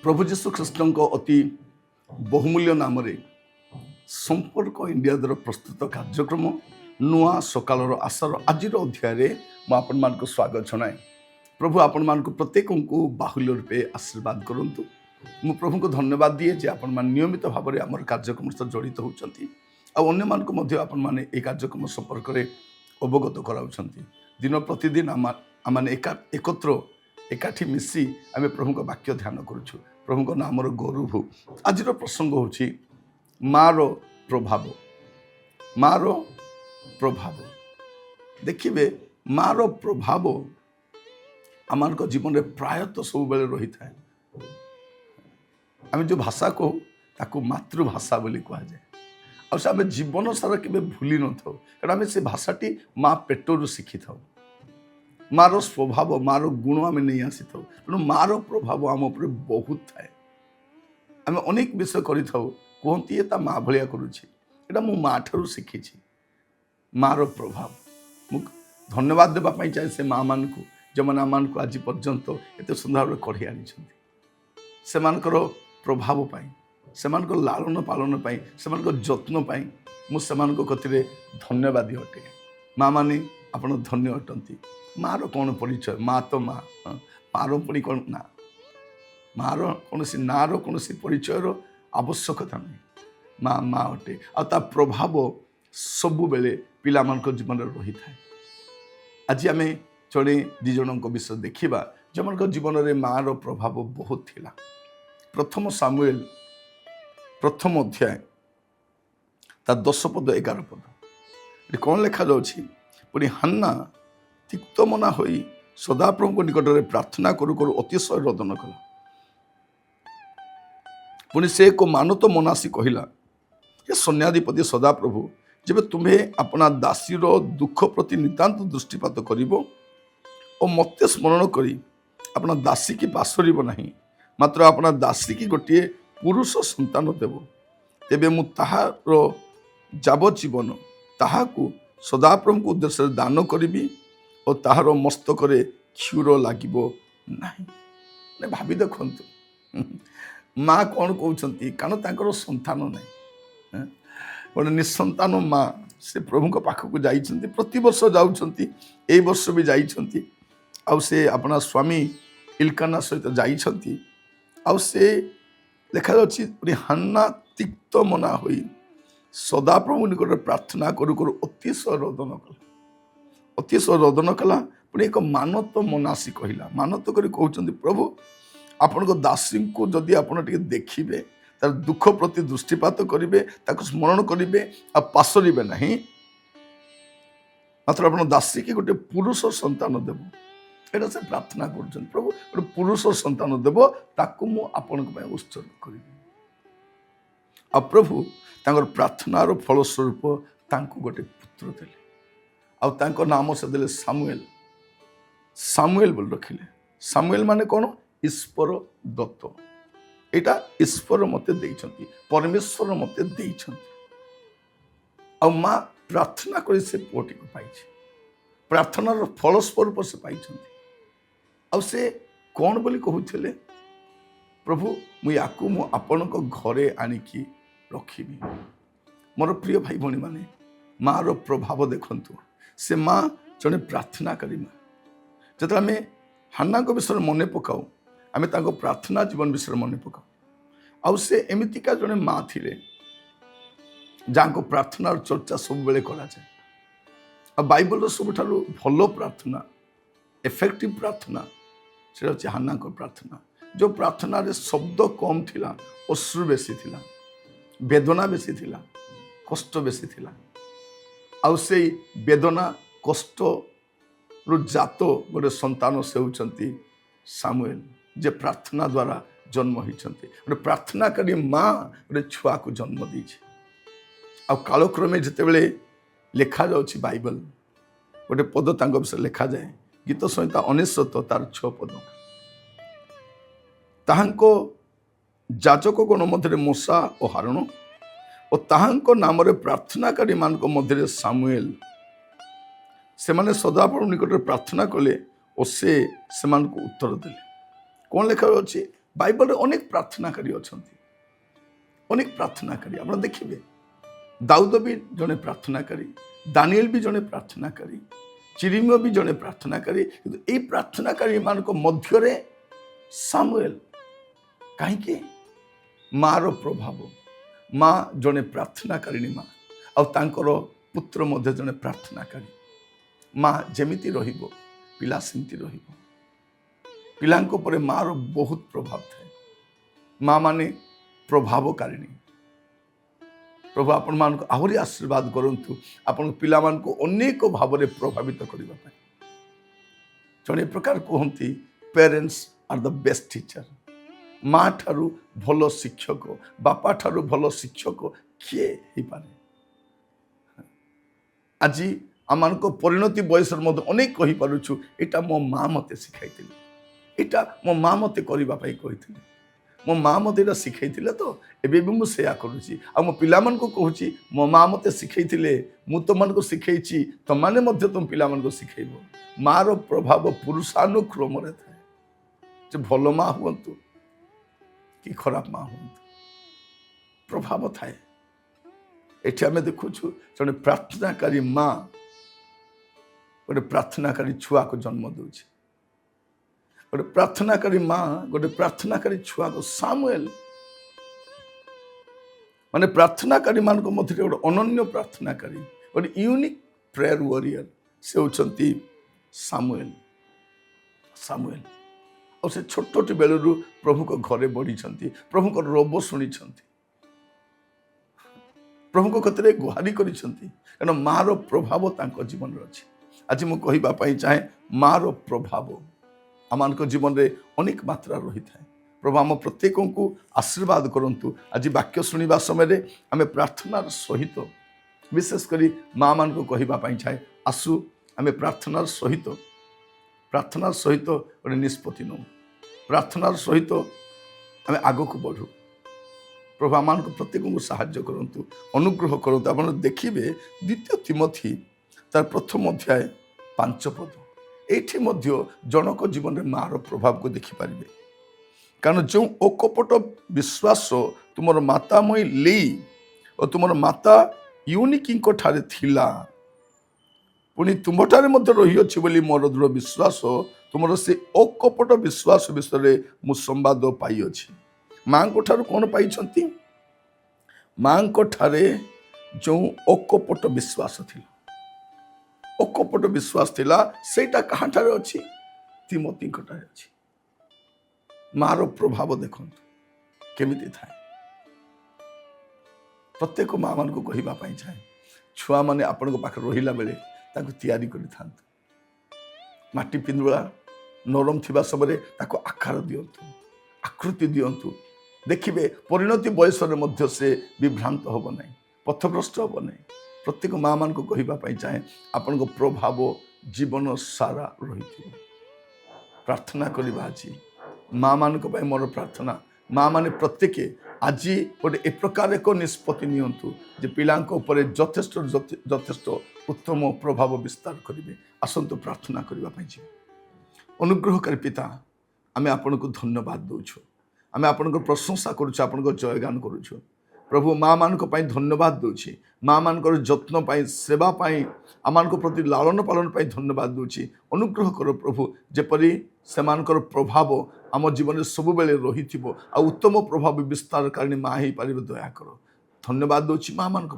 प्रभु जीशु ख्रीष्ट अति बहुमूल्य नाम संपर्क इंडिया द्वारा प्रस्तुत कार्यक्रम नुआ सकालर आशार आज अध्याय मुझे स्वागत जनाए। प्रभु आपण मान प्रत्येक को बाहुल्य रूपे आशीर्वाद करूँ। मु प्रभु को धन्यवाद दिए जे आपण मान नियमित भाव में आम कार्यक्रम सहित जड़ित होती अन्य मान कार्यक्रम संपर्क में अवगत कराऊँ। दिन प्रतिदिन आम एकत्र एकाठी मिसी आम प्रभु को वाक्य ध्यान करुँ। प्रभु को नाम गौरव। आज प्रसंग होची मार प्रभाव। मार प्रभाव देखिए मार प्रभाव आम जीवन में प्रायतः सब बेले रही था। आम जो भाषा कहू ताकू मातृभाषा बोली कहुए और आम जीवन सारा के भूली न था कारण आम से भाषाटी माँ पेटरू शिखी था। मार स्वभाव मार गुण आम नहीं आसी था तेणु मार प्रभाव आम उपर बहुत थाए। आम अनेक विषय कहती ये माँ भाया करुँचा मो माँ ठारू शिखी मार प्रभाव। मुझे धन्यवाद देवाई चाहे से माँ मान को जो मैंने आम को आज पर्यंत एत सुंदर भाव कढ़ी आनी से प्रभाव से लालन पालन से जत्न मुझे कथिरे धन्यवादी अटे। माँ माने आप धन्य अटंती। माँ कौन परिचय माँ तो माँ मार पुणी कौन ना मार कौन ना कौन परिचयर आवश्यकता नहीं। माँ माँ अटे आ प्रभाव सबु बेले पिला मान जीवन रही था। आज आम जड़े दीज विषय देखा जो मान जीवन में माँ प्रभाव बहुत थिला। प्रथम सामुएल प्रथम अध्याय ता 10 पद 11 पद कौन लिखा जाउछि पुणी हन्ना तिक्त मना होई सदाप्रभु निकट में प्रार्थना करू करू अतिशय रोदन कला। पुणी से को मानत मनासी कहला ये सन्याधिपति सदाप्रभु जब तुम्हें अपना दासीर दुख प्रति नितांत दृष्टिपात करिवो और मत्ते स्मरण करी अपना दासी की पासरिब नहीं मात्र अपना दासी की गोटे पुरुष संतान देव तेबे मु ताहार जावजीवन ताहाकू सदाप्रभु उद्देश्य दान करी और ताहार मस्तक क्षुर लगे ना। भावी देखु माँ कौन कहते कारण तांकर संतान नहीं गोटे निसंतान माँ से प्रभु पाखक जाइछन्ति प्रति वर्ष जाउछन्ति ए वर्ष भी जाइछन्ति आउ से अपना स्वामी इल्काना सहित जाइछन्ति आउ से लिखा जाछि हन्ना तिक्त मना होई सदाप्रभु निकट प्रार्थना करू करू अतिशय रोदन कला। अतिशय रोदन कला पुणी एक मानत मनासी कहला मानत करी कहउछन्ति प्रभु आपण को दासी को जदि आपण टिके देखिबे तार दुख प्रति दृष्टिपात करिवे ताको स्मरण करिवे आ पासरिबे नहीं मात्र आपण दासी की गोटे पुरुष संतान देव एटा से प्रार्थना करछन प्रभु गोटे पुरुष संतान देव ताको मु आपण को उत्सर्ग करिवे। आ प्रभु तांकर प्रार्थनार फलस्वरूप तांको गोटे पुत्र देले आ तांको नाम से देले सामुएल। सामुएल बोल रखिले। सामुएल माने कौन ईश्वर दत्त एटा ईश्वर मते देइछन्ति परमेश्वर मते देइछन्ति आ माँ प्रार्थना कर से पुटी को पाई प्रार्थनार फलस्वरूप से पाई आ से कौन बोली कहूले प्रभु मुझे आपण घरे आणिकी रखी। मोर प्रिय भाई भणी माने माँ प्रभाव देखंतु से माँ जड़े प्रार्थनाकारी माँ जो आम हान्ना विषय मन पकाऊ आम प्रार्थना जीवन विषय मन पकाऊ आउ से एमतीका जड़े माँ थिले जहाँ को प्रार्थनार चर्चा सब बेले करा जाए। बाइबल सबुठारु भल प्रार्थना इफेक्टिव प्रार्थना सेटा होची हान्ना को प्रार्थना जो प्रार्थना रे शब्द कम थिला अश्रु बेसी थिला वेदना बेसी थिला कष्ट बेसी थिला आउ से वेदना कष्ट रु जात गोटे संतान से होचंती सामुएल जे प्रार्थना द्वारा जन्म होइचंती गोटे प्रार्थनाकारी माँ गोटे छुआ को जन्म दीछे आ कालक्रमे जितेबले लेखा जाउछि बाइबल गोटे पद तांको विषय लेखा जाए गीत संहिता 99 तार 6 पद ताहांको जाजक गण मध्य मूसा और हारण और ताहांको नाम रे प्रार्थनाकारी मान मध्य सामुएल से माने सदाप्रभु निकट प्रार्थना कले और से उत्तर देले कौन लेखा अच्छे बाइबल रे अनेक प्रार्थनाकारी अच्छंती अनेक प्रार्थनाकारी आप देखिए दाऊद भी जड़े प्रार्थनाकारी दानिएल भी जड़े प्रार्थनाकारी चिरिमियो भी जड़े प्रार्थनाकारी किंतु ए प्रार्थनाकारी मान मध्य सामुएल कहीं मार प्रभाव माँ जड़े प्रार्थनाकारी माँ आर पुत्र मध्य जड़े प्रार्थनाकारी माँ जमीती रहिबो पिला सेमती रहिबो पिलांको परे मार बहुत प्रभाव थाए माँ माने प्रभावकारिणी प्रभु आपण मान को आहरी आशीर्वाद करंतु आपण पिला मान को अनेक भाव में प्रभावित करबा पय जने प्रकार कहंती parents are the best teacher माँ ठारू भलो शिक्षक बापा ठारू भलो शिक्षक किए ही पारे आज आमान को परिणति बयस अनेक कही पारुछु एटा मो माँ मते सिखाई एटा मो माँ मते करबा पय कहिथिले मो माँ मते एटा सिखाई तो एबे भी मु सेया करूची आ मो पिला मन को कहूची मो माँ मते सिखाई मु तो मन को सिखाई तो माने मध्य तुम पिला मन को सिखाइबो मार प्रभाव पुरुषानुक्रम रे थाए जे भलो माँ हुंतु कि खराब माँ हुंतु प्रभाव थाए एठी आमे देखुछु जने प्रार्थनाकारी माँ गोटे प्रार्थनाकारी छुआ को जन्म दूची गोटे प्रार्थनाकारी माँ गोटे प्रार्थनाकारी छुआ को सामुएल माने प्रार्थनाकारी मान को मध्य गोटे अनन्य प्रार्थनाकारी गोटे यूनिक प्रेयर वॉरियर से होचंती सामुएल सामुएल और से छोट बेलू प्रभु को घरे बढ़ी प्रभु को रोब शुणी प्रभु को कतरे गुहारी करिसेंती कारण मार प्रभाव तांको जीवन रे अछि आज मु कहिबा पई चाहे मार प्रभाव आमान को जीवन रे अनेक मात्रा रही थाए प्रभु आम प्रत्येक को आशीर्वाद करंतु आज वाक्य शुणा समय आम प्रार्थनार सहित विशेष करी माँ मान को कहिबा पई चाहे आसु आम प्रार्थनार सहित गोटे निष्पत्ति नौ प्रार्थनार सहित आम आग को बढ़ू प्रभु आम को प्रत्येक को साहाय्य करंतु अनुग्रह करंतु आप देखिए द्वितीय तिमोथी तार प्रथम अध्याय 5 पद एठी मध्य जनक जीवन में मार प्रभाव को देखिपारे कारण जो अकपट विश्वास तुमर मातामयी ले और तुमर माता यूनिकी ठारे थिला पुणी तुम्हारे मध्य रही अच्छी बोली मोर दृढ़ विश्वास तुमर से अकपट विश्वास विषय मु संवाद पाई अच्छी माँ को ठार कौन पाई माँ को ठारे जो अकपट विश्वास थिला अकपट विश्वास थिला सेटा कहाँ ठारे अच्छी तिमोथी ठारे अच्छी मार प्रभाव देखंतु केमिति थाए प्रत्येक माँ मान को कहिबा पई चाहे छुआ माने आपण को पाख रहिला बेले ताको तैयारी करि थांतु माटी पिंदुला नरम थिबा समय ताको आकार दियंतु आकृति दियंतु देखिबे परिणति बयस रे मध्य से विभ्रांत होब नै पथभ्रष्ट होब नै प्रत्येक माँ मान को कहिबा पई चाहे आपण को प्रभाव जीवन सारा रही प्रार्थना करिबा अछि माँ मान को मोर प्रार्थना माँ माने प्रत्येक आज गोटे ए प्रकार एक निष्पत्ति नियंतु जे पिलांको ऊपर यथेष्ट यथेष्ट उत्तम प्रभाव विस्तार करेंगे आसतु प्रार्थना करने अनुग्रहकारी पिता आमे आपन को धन्यवाद दौछु आमे आपन को प्रशंसा करुछु आपन को जयगान करुछु प्रभु माँ मान को धन्यवाद दूची माँ मान जत्न पाई सेवा पाई आमान को प्रति लालन पालन पाई धन्यवाद दूची अनुग्रह कर प्रभु जेपरी सेमानकर प्रभाव आम जीवन में सब बेले रही आ उत्तम प्रभाव विस्तार कारण माँ ही पार दया कर धन्यवाद दूची माँ मान को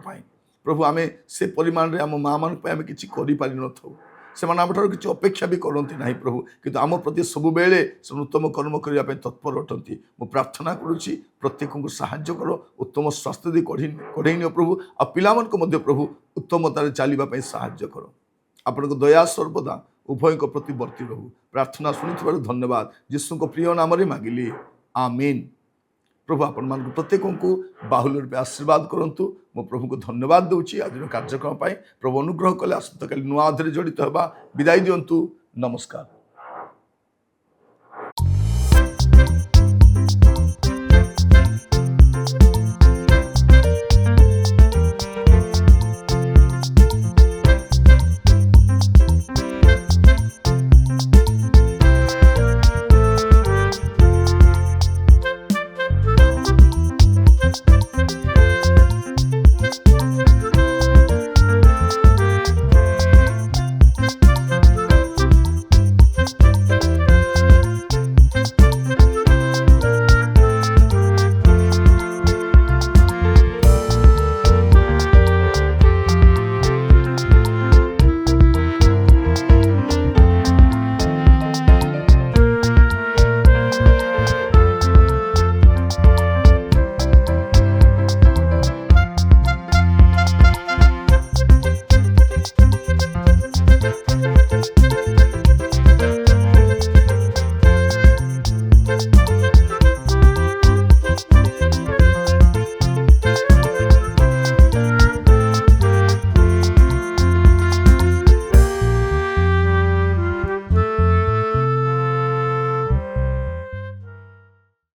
प्रभु आमे से परिमाण रे आम माँ मान आमे किछि करि पारि न थाउ ସେମାନେ ଆମଠାରୁ କିଛି ଅପେକ୍ଷା ବି କରନ୍ତି ନାହିଁ ପ୍ରଭୁ, କିନ୍ତୁ ଆମ ପ୍ରତି ସବୁବେଳେ ସେମାନେ ଉତ୍ତମ କର୍ମ କରିବା ପାଇଁ ତତ୍ପର ଅଟନ୍ତି। ମୁଁ ପ୍ରାର୍ଥନା କରୁଛି ପ୍ରତ୍ୟେକଙ୍କୁ ସାହାଯ୍ୟ କର, ଉତ୍ତମ ସ୍ୱାସ୍ଥ୍ୟ ଦେଇ କଢ଼େଇ ନିଅ ପ୍ରଭୁ, ଆଉ ପିଲାମାନଙ୍କୁ ମଧ୍ୟ ପ୍ରଭୁ ଉତ୍ତମତାରେ ଚାଲିବା ପାଇଁ ସାହାଯ୍ୟ କର। ଆପଣଙ୍କ ଦୟା ସର୍ବଦା ଉଭୟଙ୍କ ପ୍ରତି ବର୍ତ୍ତି ରହୁ। ପ୍ରାର୍ଥନା ଶୁଣିଥିବାରୁ ଧନ୍ୟବାଦ, ଯୀଶୁଙ୍କ ପ୍ରିୟ ନାମରେ ମାଗିଲି, ଆମେନ୍। ପ୍ରଭୁ ଆପଣମାନଙ୍କୁ ପ୍ରତ୍ୟେକଙ୍କୁ ବାହୁଲ୍ୟ ରୂପେ ଆଶୀର୍ବାଦ କରନ୍ତୁ। ମୁଁ ପ୍ରଭୁଙ୍କୁ ଧନ୍ୟବାଦ ଦେଉଛି ଆଜିର କାର୍ଯ୍ୟକ୍ରମ ପାଇଁ। ପ୍ରଭୁ ଅନୁଗ୍ରହ କଲେ ଆସନ୍ତାକାଲି ନୂଆ ଅଧ୍ୟାୟରେ ଜଡ଼ିତ ହେବା। ବିଦାୟ ଦିଅନ୍ତୁ। ନମସ୍କାର।